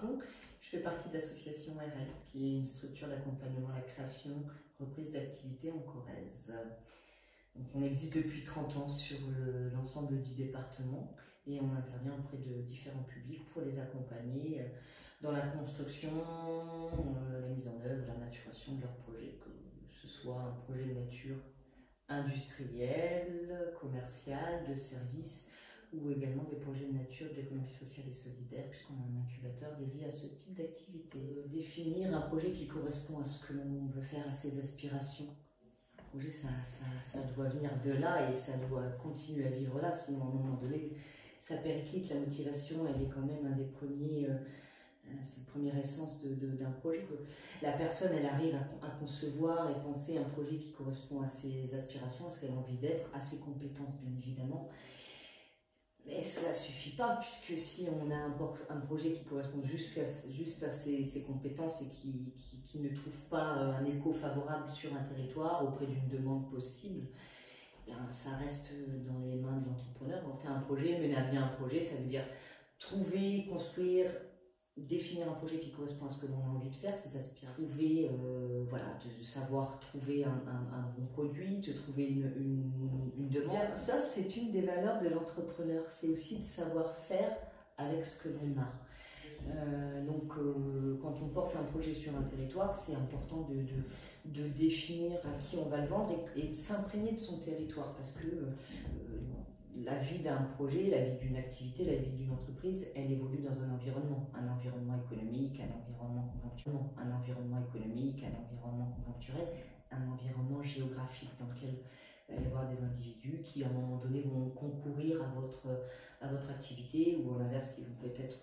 Chicon. Je fais partie de l'association RL, qui est une structure d'accompagnement à la création, reprise d'activité en Corrèze. Donc, on existe depuis 30 ans sur l'ensemble du département et on intervient auprès de différents publics pour les accompagner dans la construction, la mise en œuvre, la maturation de leurs projets, que ce soit un projet de nature industrielle, commerciale, de service, ou également des projets de nature de l'économie sociale et solidaire, puisqu'on a un incubateur dédié à ce type d'activité. Définir un projet qui correspond à ce que l'on veut faire, à ses aspirations. Un projet, ça doit venir de là et ça doit continuer à vivre là, sinon à un moment donné, ça périclite. La motivation, elle est quand même un des premiers... c'est la première essence d'un projet. La personne, elle arrive à concevoir et penser un projet qui correspond à ses aspirations, à ce qu'elle a envie d'être, à ses compétences, bien évidemment. Mais ça ne suffit pas, puisque si on a un projet qui correspond juste à ses compétences et qui ne trouve pas un écho favorable sur un territoire auprès d'une demande possible, bien, ça reste dans les mains de l'entrepreneur. Porter un projet, mener à bien un projet, ça veut dire trouver, construire, définir un projet qui correspond à ce que l'on a envie de faire, ses aspirations, trouver, voilà, de savoir trouver un bon produit, de trouver une demande. Bien, ça, c'est une des valeurs de l'entrepreneur, c'est aussi de savoir faire avec ce que l'on a. Donc, quand on porte un projet sur un territoire, c'est important de définir à qui on va le vendre et de s'imprégner de son territoire, parce que la vie d'un projet, la vie d'une activité, la vie d'une entreprise, elle évolue dans un environnement économique, un environnement conjoncturel, un environnement géographique dans lequel il va y avoir des individus qui, à un moment donné, vont concourir à votre activité ou à l'inverse, qui vont peut-être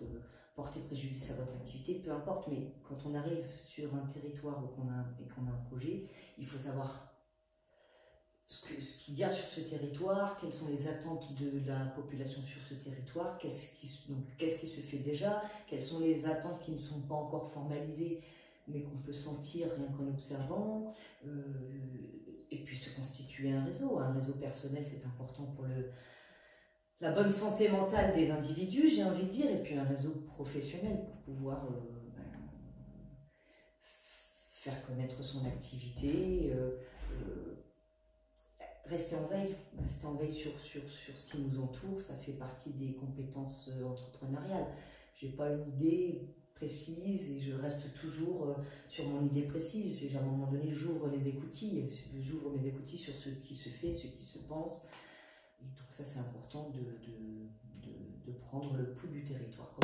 porter préjudice à votre activité, peu importe. Mais quand on arrive sur un territoire et qu'on a un projet, il faut savoir ce qu'il y a sur ce territoire, quelles sont les attentes de la population sur ce territoire, qu'est-ce qui se fait déjà, quelles sont les attentes qui ne sont pas encore formalisées, mais qu'on peut sentir rien qu'en observant, et puis se constituer un réseau personnel, c'est important pour la bonne santé mentale des individus, j'ai envie de dire, et puis un réseau professionnel pour pouvoir faire connaître son activité, rester en veille sur ce qui nous entoure. Ça fait partie des compétences entrepreneuriales. Je n'ai pas une idée précise et je reste toujours sur mon idée précise. À un moment donné, j'ouvre mes écoutilles sur ce qui se fait, ce qui se pense. Et donc ça, c'est important de prendre le pouls du territoire.